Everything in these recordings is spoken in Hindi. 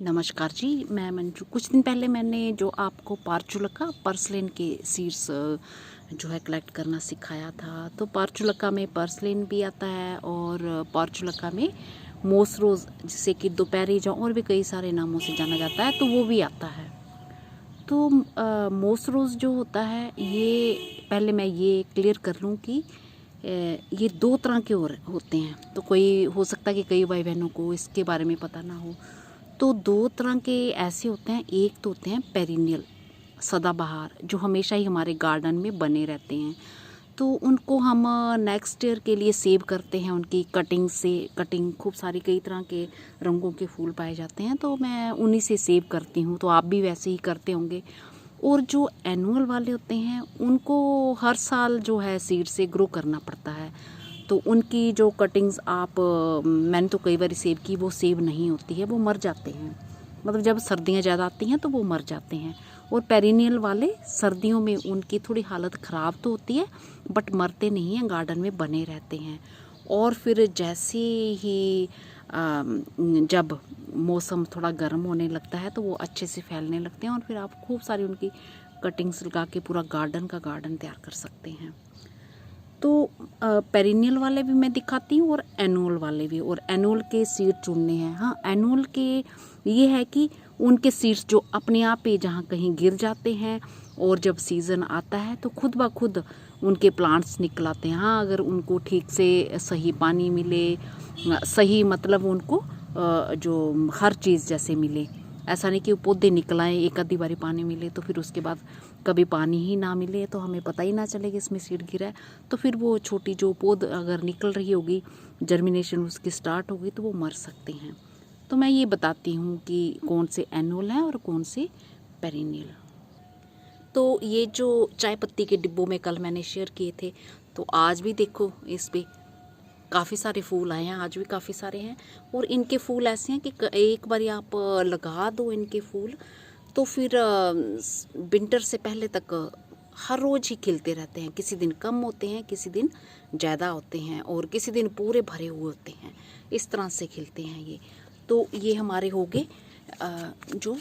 नमस्कार जी, मैं मंजू। कुछ दिन पहले मैंने जो आपको पार्चुलका पर्सलेन के सीड्स जो है कलेक्ट करना सिखाया था। तो पार्चुलका में पर्सलेन भी आता है और पार्चुलका में मोस रोज़, जिसे कि दोपहरी या और भी कई सारे नामों से जाना जाता है, तो वो भी आता है। तो मोस रोज़ जो होता है, ये पहले मैं ये क्लियर कर लूँ कि ये दो तरह के होते हैं। तो कोई हो सकता है कि कई भाई बहनों को इसके बारे में पता ना हो। तो दो तरह के ऐसे होते हैं। एक तो होते हैं पेरिनियल, सदाबहार, जो हमेशा ही हमारे गार्डन में बने रहते हैं। तो उनको हम नेक्स्ट ईयर के लिए सेव करते हैं। उनकी कटिंग खूब सारी कई तरह के रंगों के फूल पाए जाते हैं, तो मैं उन्हीं से सेव करती हूँ। तो आप भी वैसे ही करते होंगे। और जो एनुअल वाले होते हैं, उनको हर साल जो है सीड से ग्रो करना पड़ता है। तो उनकी जो कटिंग्स मैंने तो कई बार सेव की, वो सेव नहीं होती है, वो मर जाते हैं। मतलब जब सर्दियाँ ज़्यादा आती हैं तो वो मर जाते हैं। और पेरिनियल वाले सर्दियों में उनकी थोड़ी हालत ख़राब तो होती है, बट मरते नहीं हैं, गार्डन में बने रहते हैं। और फिर जैसे ही जब मौसम थोड़ा गर्म होने लगता है तो वो अच्छे से फैलने लगते हैं और फिर आप खूब सारी उनकी कटिंग्स लगा के पूरा गार्डन का गार्डन तैयार कर सकते हैं। तो पेरिनियल वाले भी मैं दिखाती हूँ और एनुअल वाले भी। और एनुअल के सीड चुनने हैं। हाँ, एनुअल के ये है कि उनके सीड्स जो अपने आप ही जहाँ कहीं गिर जाते हैं और जब सीज़न आता है तो खुद ब खुद उनके प्लांट्स निकल आते हैं। हाँ, अगर उनको ठीक से सही पानी मिले, सही मतलब उनको जो हर चीज़ जैसे मिले। ऐसा नहीं कि वो पौधे निकल आए, एक आधी बारी पानी मिले तो फिर उसके बाद कभी पानी ही ना मिले तो हमें पता ही ना चले कि इसमें सीड गिरा है। तो फिर वो छोटी जो पौध अगर निकल रही होगी, जर्मिनेशन उसकी स्टार्ट होगी, तो वो मर सकते हैं। तो मैं ये बताती हूँ कि कौन से एनुअल हैं और कौन से पेरिनियल। तो ये जो चाय पत्ती के डिब्बों में कल मैंने शेयर किए थे, तो आज भी देखो इस पर काफ़ी सारे फूल आए हैं। आज भी काफ़ी सारे हैं। और इनके फूल ऐसे हैं कि एक बार आप लगा दो इनके फूल, तो फिर विंटर से पहले तक हर रोज़ ही खिलते रहते हैं। किसी दिन कम होते हैं, किसी दिन ज़्यादा होते हैं और किसी दिन पूरे भरे हुए होते हैं। इस तरह से खिलते हैं ये। तो ये हमारे हो गए जो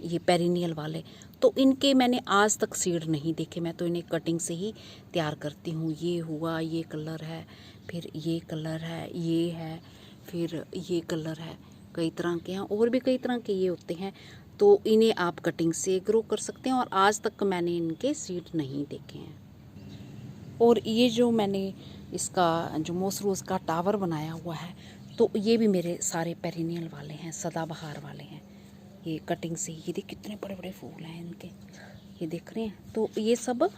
ये पेरिनियल वाले। तो इनके मैंने आज तक सीड नहीं देखे, मैं तो इन्हें कटिंग से ही तैयार करती हूँ। ये हुआ, ये कलर है, फिर ये कलर है, ये है, फिर ये कलर है। कई तरह के हैं और भी कई तरह के ये होते हैं। तो इन्हें आप कटिंग से ग्रो कर सकते हैं और आज तक मैंने इनके सीड नहीं देखे हैं। और ये जो मैंने इसका जो मोस रोज़ का टावर बनाया हुआ है, तो ये भी मेरे सारे पेरिनियल वाले हैं, सदाबहार वाले हैं। ये कटिंग से ये देख कितने बड़े बड़े फूल हैं इनके, ये देख रहे हैं। तो ये सब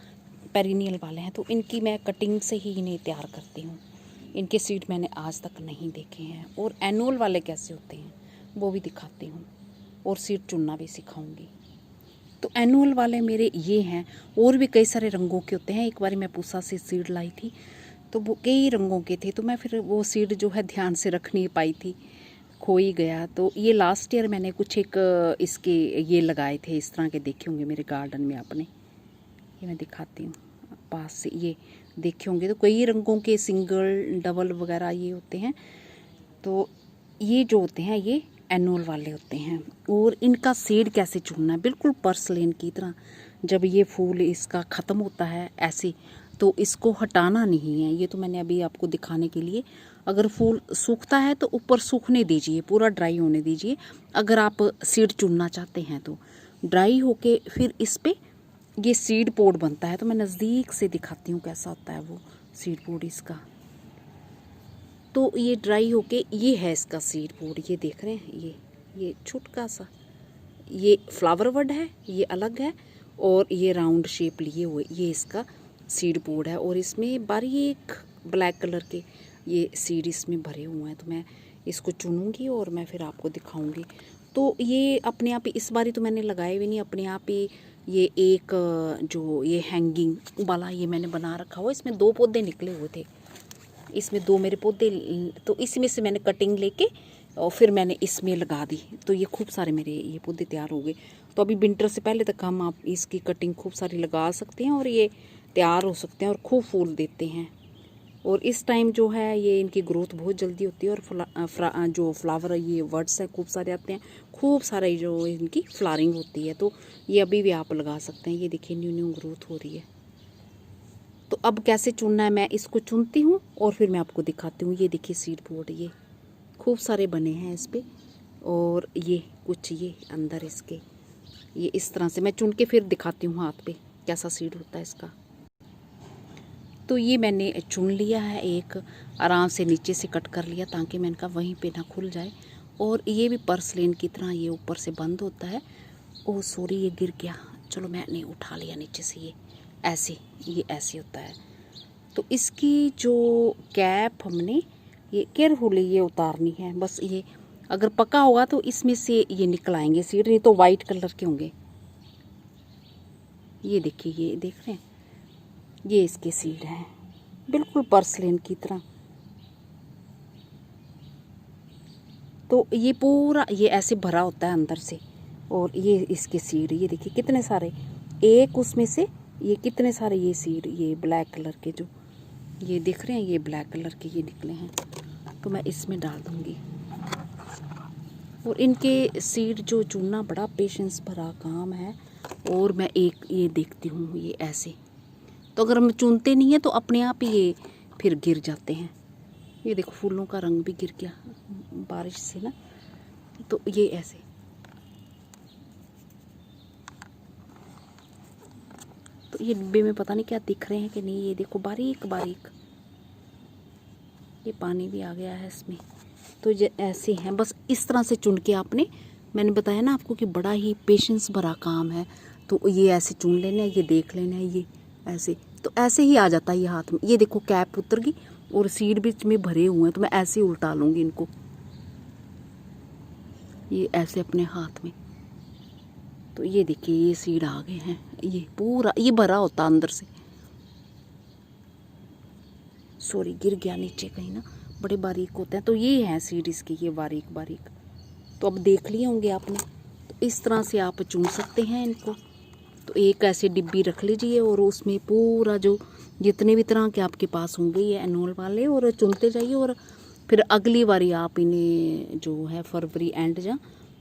पेरिनियल वाले हैं। तो इनकी मैं कटिंग से ही इन्हें तैयार करती हूँ। इनके सीड मैंने आज तक नहीं देखे हैं। और एनुअल वाले कैसे होते हैं वो भी दिखाती हूँ और सीड चुनना भी सिखाऊंगी। तो एनुअल वाले मेरे ये हैं। और भी कई सारे रंगों के होते हैं। एक बार मैं पूसा से सीड लाई थी, तो वो कई रंगों के थे, तो मैं फिर वो सीड जो है ध्यान से रख नहीं पाई थी, खो ही गया। तो ये लास्ट ईयर मैंने कुछ एक इसके ये लगाए थे, इस तरह के देखे होंगे मेरे गार्डन में आपने। ये मैं दिखाती हूँ पास से, ये देखे होंगे। तो कई रंगों के सिंगल डबल वगैरह ये होते हैं। तो ये जो होते हैं ये एनुअल वाले होते हैं। और इनका सीड कैसे चुनना है, बिल्कुल पर्सलेन की तरह। जब ये फूल इसका ख़त्म होता है ऐसे, तो इसको हटाना नहीं है। ये तो मैंने अभी आपको दिखाने के लिए, अगर फूल सूखता है तो ऊपर सूखने दीजिए, पूरा ड्राई होने दीजिए। अगर आप सीड चुनना चाहते हैं तो ड्राई होके फिर इस पे ये सीड पोड बनता है। तो मैं नज़दीक से दिखाती हूँ कैसा होता है वो सीड पोड इसका। तो ये ड्राई होके ये है इसका सीड पोड, ये देख रहे हैं। ये छोटा सा ये फ्लावर बड है, ये अलग है। और ये राउंड शेप लिए हुए ये इसका सीड पोड है। और इसमें बारीक ब्लैक कलर के ये सीड इसमें भरे हुए हैं। तो मैं इसको चुनूंगी और मैं फिर आपको दिखाऊंगी। तो ये अपने आप ही, इस बारी तो मैंने लगाए भी नहीं, अपने आप ही ये एक जो ये हैंगिंग वाला ये मैंने बना रखा हुआ। इसमें 2 पौधे निकले हुए थे, इसमें 2 मेरे पौधे, तो इसमें से मैंने कटिंग लेके और फिर मैंने इसमें लगा दी। तो ये खूब सारे मेरे ये पौधे तैयार हो गए। तो अभी विंटर से पहले तक हम आप इसकी कटिंग खूब सारी लगा सकते हैं और ये तैयार हो सकते हैं और खूब फूल देते हैं। और इस टाइम जो है ये इनकी ग्रोथ बहुत जल्दी होती है और जो फ्लावर ये वर्ड्स हैं खूब सारे आते हैं, खूब सारे जो इनकी फ्लावरिंग होती है। तो ये अभी भी आप लगा सकते हैं। ये देखिए न्यू न्यू ग्रोथ हो रही है। तो अब कैसे चुनना है, मैं इसको चुनती हूँ और फिर मैं आपको दिखाती हूँ। ये देखिए सीड बोर्ड ये खूब सारे बने हैं इस पर, और ये कुछ ये अंदर इसके ये इस तरह से मैं चुन के फिर दिखाती हूँ हाथ पे कैसा सीड होता है इसका। तो ये मैंने चुन लिया है, एक आराम से नीचे से कट कर लिया ताकि मैं इनका वहीं पे ना खुल जाए। और ये भी पर्सलेन की तरह ये ऊपर से बंद होता है। ओह सॉरी, ये गिर गया। चलो मैंने उठा लिया नीचे से। ये ऐसे होता है। तो इसकी जो कैप हमने ये केयरफुली ये उतारनी है। बस ये अगर पका होगा तो इसमें से ये निकल आएंगे सीड, नहीं तो वाइट कलर के होंगे। ये देखिए, ये देख रहे हैं, ये इसके सीड हैं बिल्कुल पर्सलेन की तरह। तो ये पूरा ये ऐसे भरा होता है अंदर से, और ये इसके सीड ये देखिए कितने सारे, एक उसमें से ये कितने सारे ये सीड, ये ब्लैक कलर के जो ये दिख रहे हैं, ये ब्लैक कलर के ये निकले हैं। तो मैं इसमें डाल दूँगी। और इनके सीड जो चुनना बड़ा पेशेंस भरा काम है। और मैं एक ये देखती हूँ ये ऐसे, तो अगर हम चुनते नहीं हैं तो अपने आप ही ये फिर गिर जाते हैं। ये देखो फूलों का रंग भी गिर गया बारिश से ना। तो ये ऐसे, तो ये डिब्बे में पता नहीं क्या दिख रहे हैं कि नहीं। ये देखो बारीक बारीक, ये पानी भी आ गया है इसमें। तो ये ऐसे हैं, बस इस तरह से चुन के आपने, मैंने बताया ना आपको कि बड़ा ही पेशेंस भरा काम है। तो ये ऐसे चुन लेना है, ये देख लेना है, ये ऐसे, तो ऐसे ही आ जाता है ये हाथ में। ये देखो कैप उतर गई और सीड बीच में भरे हुए हैं, तो मैं ऐसे ही उल्टा लूँगी इनको, ये ऐसे अपने हाथ में। तो ये देखिए ये सीड आ गए हैं, ये पूरा ये भरा होता अंदर से। सॉरी गिर गया नीचे कहीं ना, बड़े बारीक होते हैं। तो ये हैं सीड इसके, ये बारीक बारीक। तो अब देख लिए होंगे आपने। तो इस तरह से आप चुन सकते हैं इनको। तो एक ऐसे डिब्बी रख लीजिए और उसमें पूरा जो जितने भी तरह के आपके पास होंगे ये एनुअल वाले, और चुनते जाइए। और फिर अगली बारी आप इन्हें जो है फरवरी एंड या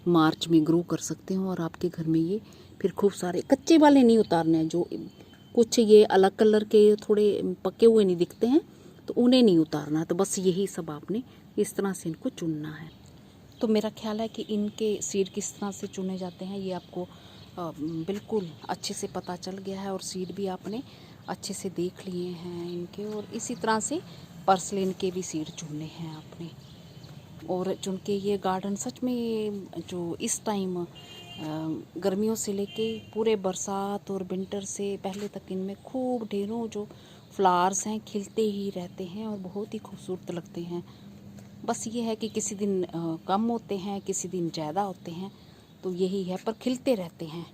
मार्च में ग्रो कर सकते हो। और आपके घर में ये फिर खूब सारे कच्चे वाले नहीं उतारने हैं, जो कुछ ये अलग कलर के थोड़े पके हुए नहीं दिखते हैं तो उन्हें नहीं उतारना। तो बस यही सब आपने इस तरह से इनको चुनना है। तो मेरा ख्याल है कि इनके सीड किस तरह से चुने जाते हैं ये आपको बिल्कुल अच्छे से पता चल गया है। और सीड भी आपने अच्छे से देख लिए हैं इनके। और इसी तरह से पर्सलेन के भी सीड चुनने हैं आपने। और चुन के ये गार्डन सच में जो इस टाइम गर्मियों से लेके पूरे बरसात और विंटर से पहले तक इनमें खूब ढेरों जो फ्लावर्स हैं खिलते ही रहते हैं और बहुत ही खूबसूरत लगते हैं। बस ये है कि किसी दिन कम होते हैं, किसी दिन ज़्यादा होते हैं, तो यही है, पर खिलते रहते हैं।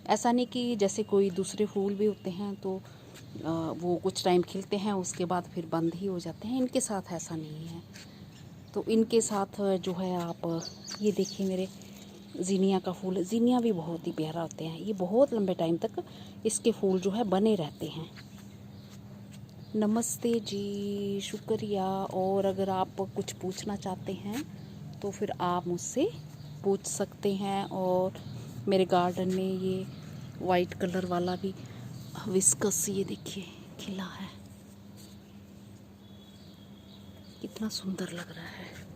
ऐसा नहीं कि जैसे कोई दूसरे फूल भी होते हैं तो वो कुछ टाइम खिलते हैं उसके बाद फिर बंद ही हो जाते हैं। इनके साथ ऐसा नहीं है। तो इनके साथ जो है आप ये देखिए, मेरे ज़ीनिया का फूल, ज़ीनिया भी बहुत ही प्यारा होते हैं। ये बहुत लंबे टाइम तक इसके फूल जो है बने रहते हैं। नमस्ते जी, शुक्रिया। और अगर आप कुछ पूछना चाहते हैं तो फिर आप मुझसे पूछ सकते हैं। और मेरे गार्डन में ये वाइट कलर वाला भी हिबिस्कस ये देखिए खिला है, कितना सुंदर लग रहा है।